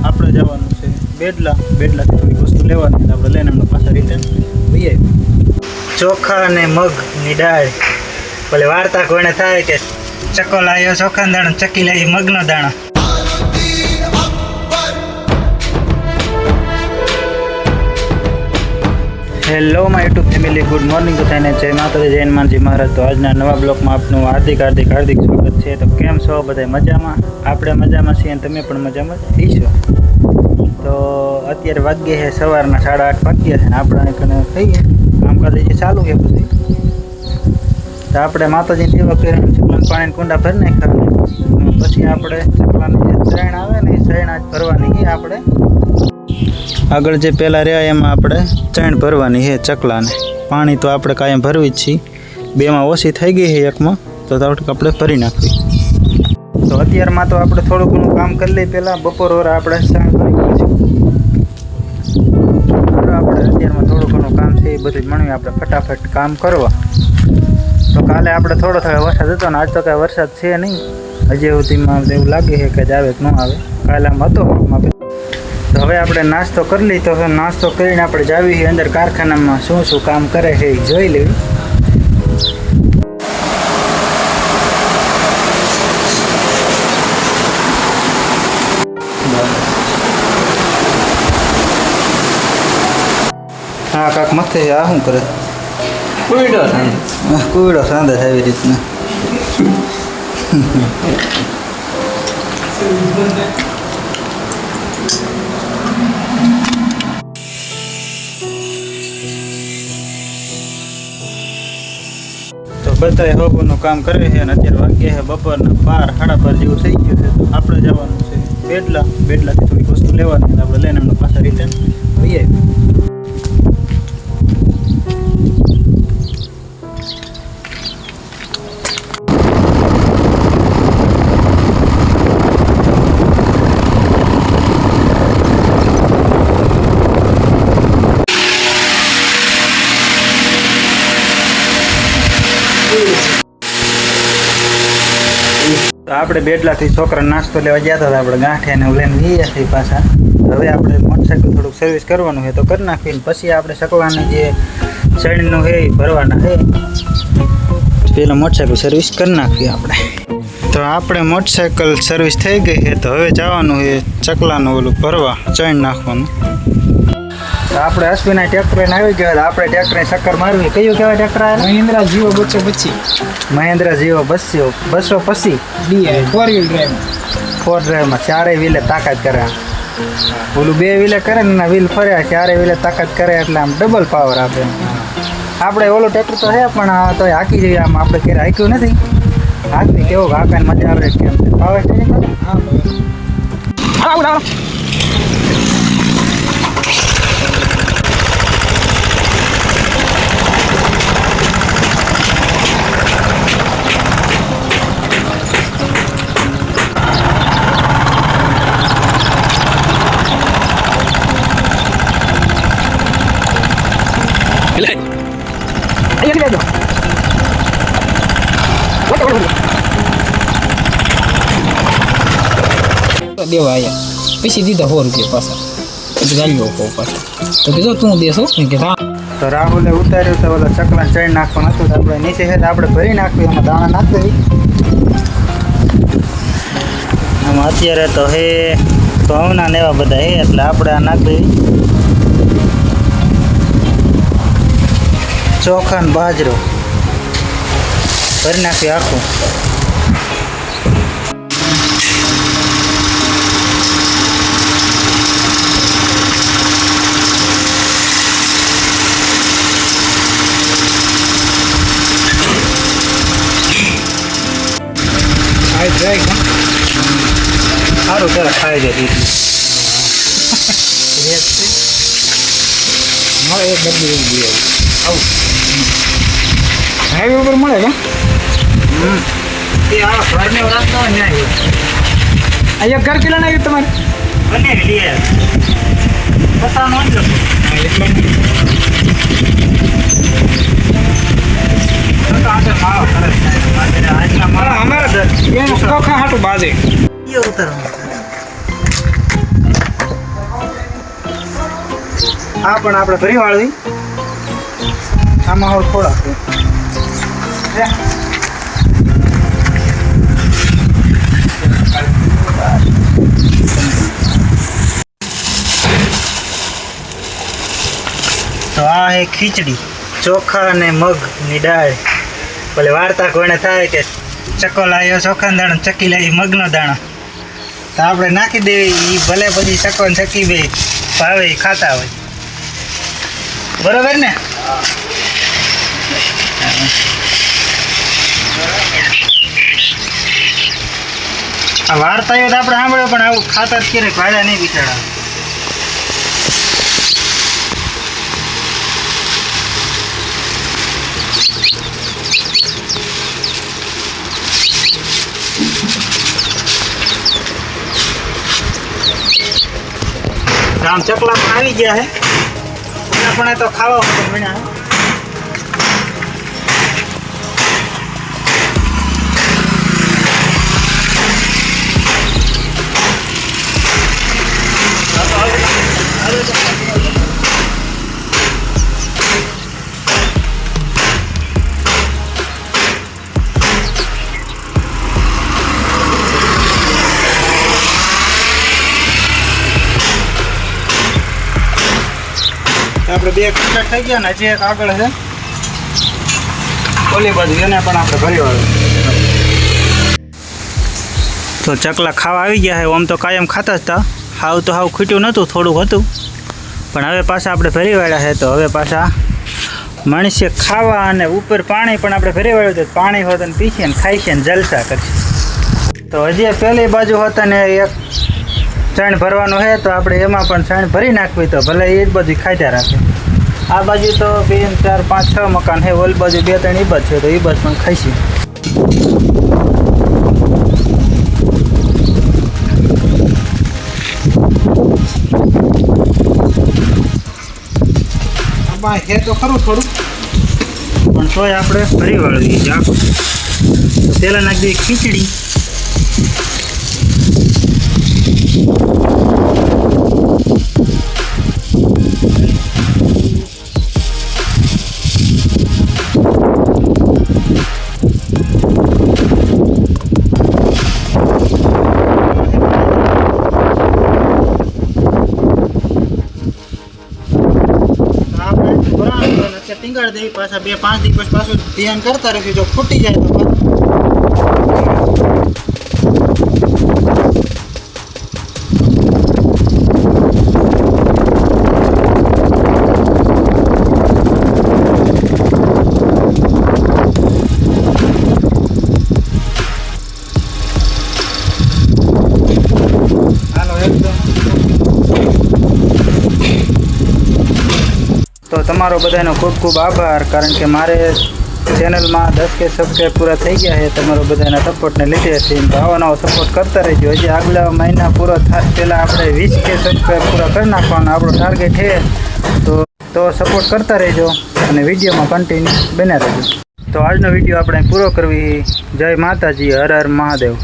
આપણે જવાનું છે બેડલાથી થોડીક વસ્તુ લેવાની આપણે લઈને એમનો પાછા રિટર્ન જઈએ. ચોખા અને મગની દાળ ભલે વાર્તા કોઈને થાય કે ચકો લાવ્યો ચોખાનો દાણો, ચકી લાવી મગનો દાણો. Hello my YouTube family, good morning બધાને, જય માતાજી, જય હનુમાનજી મહારાજ. તો આજના નવા બ્લોગમાં આપનું હાર્દિક સ્વાગત છે. તો કેમ છો બધા? મજામાં? આપણે મજામાં છીએ અને તમે પણ મજામાં જ થઈશો. તો અત્યારે વાગ્યે છે સવારના 8:30 વાગ્યા છે ને આપણે કને થઈએ કામકાજ જે ચાલુ છે. પછી તો આપણે માતાજીની સેવા કરીને ચકલાને પાણીના કુંડા ભરી નાખ્યા. પછી આપણે ચકલાની જે શરણ આવે ને એ શરણ આજ ભરવાની છે. આપણે આગળ જે પહેલાં રહ્યા એમાં આપણે ચણ ભરવાની છે ચકલાને. પાણી તો આપણે કાયમ ભરવી જ છીએ, બેમાં ઓછી થઈ ગઈ છે, એકમાં તો થોડીક આપણે ભરી નાખવી. તો અત્યારમાં તો આપણે થોડું ઘણું કામ કરી લઈએ. પહેલાં બપોર વરા આપણે ચણ ભરી દઈશું. આપણે અત્યારમાં થોડું ઘણું કામ છે એ બધું મળવી આપણે ફટાફટ કામ કરવા. તો કાલે આપણે થોડો વરસાદ હતો ને આજ તો કાંઈ વરસાદ છે નહીં હજી સુધીમાં. એવું લાગે છે કે જ આવે કે ન આવે. કાલે આમ હતો માપે. તો હવે આપણે નાસ્તો કરી લઈએ. તો નાસ્તો કરીને આપણે જાવી છીએ અંદર કારખાનામાં શું શું કામ કરે છે એ જોઈ લેવી. હા કાક મથે આ શું કરે? કુઈડો સાંધે છે એવી રીતના. તો બધાએ હવાનું કામ કરે છે અને અત્યારે વાગ્યા છે બપોરના 12-12:30 જેવું થઈ ગયું છે. તો આપણે જવાનું છે બેડલાથી થોડીક વસ્તુ લેવાની આપણે લઈને એમનો પાછા રિટર્ન જઈએ. તો આપણે બેડલાથી છોકરા નાસ્તો લેવા ગયા હતા. આપણે ગાંઠિયાને લઈને જઈએ છીએ પાછા. હવે આપણે મોટરસાઇકલ થોડુંક સર્વિસ કરવાનું છે તો કરી નાખીને પછી આપણે ચકલાની જે શરણનું છે એ ભરવાના છે. પહેલાં મોટરસાઇકલ સર્વિસ કરી નાખીએ આપણે. તો આપણે મોટરસાઇકલ સર્વિસ થઈ ગઈ છે. તો હવે જવાનું છે ચકલાનું ઓલું ભરવા, ચણ નાખવાનું. તો આપણે અશ્વિના ટ્રેક્ટર લઈને આવી ગયા. આપણે ટ્રેક્ટરને ચક્કર મારવી. કયું કહેવાય ટ્રેક્ટર? મહિન્દ્રા જીવો 225. મહિન્દ્રા જીવો 225 ફોર ડ્રાઈવમાં 4 વ્હીલે તાકાત કરે. ઓલું 2 વ્હીલે કરે ને વ્હીલ ફર્યા, 4 વ્હીલે તાકાત કરે એટલે આમ ડબલ પાવર આપે. આપણે ઓલું ટ્રેક્ટર તો છે પણ તો હાકી જઈએ. આમ આપણે ક્યારે હાક્યું નથી. હાકવી કેવું હાકાને મજા આવે કેમ પાવર સ્ટેરિંગ. દેવા આયા પછી દીધા 100 રૂપિયા પાછા. પછી ગાલ્યો પાછા. તો કીધું તું દેશો કે હા. તો રાહુલે ઉતાર્યું તો ઓલા ચકલા ચણ નાખવાનું હતું. તો આપણે નીચે છે આપણે ભરી નાખવી, એમાં દાણા નાખી દેવી. આમાં અત્યારે તો હે ઘઉંના ને એવા બધા હે એટલે આપણે આ નાખી દેવી. ચોખા ને બાજરો ભરી નાખવી આખું. સારું ત્યારે ખાઈ જાય દીધી. મળે એક ડબ્બી એવું દે આવું હાઈવે ઉપર મળે કે એ આ ઘરને રસ્તો ન્યાય અહીંયા ઘર કેટલા નાખ્યું તમારે? બને લઈએ પતાનો જ લખો એટલે અમારા ચોખા હાટું બાજે ઉતરવાનું આ પણ આપણે ભરી વાળવી આમાં હવે થોડાક તો આ હે ખીચડી ચોખા અને મગની દાળ. ભલે વાર્તા કોઈને થાય કે ચકો લાવ્યો ચોખાનો દાણો ચકી લાવી મગનો દાણો તો આપણે નાખી દેવી. એ ભલે પછી ચકો ને ચકી બે ભાવે ઈ ખાતા હોય. બરોબર ને? આ વાર્તા તો આપણે સાંભળ્યો પણ આવું ખાતા જ ક્યારેક ભાડા નહીં બિચારા. આમ ચકલા પણ આવી ગયા છે એના પણ તો ખાવા માટે મળ્યા. આપણે બે કમ્પ્લીટ થઈ ગયા ને હજી એક આગળ છે ઓલી બાજુ એને પણ આપણે ભરી વાળું. તો ચકલા ખાવા આવી ગયા છે. આમ તો કાયમ ખાતા જ હતા. હાવ તો હાવ ખૂટ્યું નહોતું, થોડુંક હતું પણ હવે પાછા આપણે ભરી વાળ્યા છે. તો હવે પાછા મણસે ખાવા અને ઉપર પાણી પણ આપણે ભરી વાળ્યું હતું. પાણી હોત ને પીશે ને ખાઈશે ને જલસા કરશે. તો હજી પહેલી બાજુ હોતા ને એક ચણ ભરવાનું છે તો આપણે એમાં પણ ચણ ભરી નાખવી તો ભલે એ જ બધું ખાધા રાખે. આ બાજુ તો 2 4 5 6 મકાન છે. ઓલી બાજુ 2 3 ઈબજ છે તો ઈબજ પણ ખાઈશું. આમાં છે તો ખરું થોડું પણ તોય આપણે ભરી વાળવી આખું. તો પહેલાં નાખી દઈએ ખીચડી. ટીંગાડી દઈ પાછા 2 5 દિવસ પાછું ધ્યાન કરતા રહીશું. જો ફૂટી જાય તો હાલો એકદમ. તો તમારો બધાનો ખૂબ ખૂબ આભાર, કારણ કે મારે ચેનલમાં 10K સબસ્ક્રાઈબ પૂરા થઈ ગયા છે તમારો બધાના સપોર્ટને લીધે છે. તો આવો નવો સપોર્ટ કરતા રહેજો. હજી આગલા મહિના પૂરો થાય પહેલાં આપણે 20K સબસ્ક્રાઈબ પૂરા કરી નાખવાનો આપણો ટાર્ગેટ છે. તો સપોર્ટ કરતા રહેજો અને વિડીયોમાં કન્ટિન્યુ બન્યા રહેજો. તો આજનો વિડીયો આપણે પૂરો કરવી. જય માતાજી, હર હર મહાદેવ.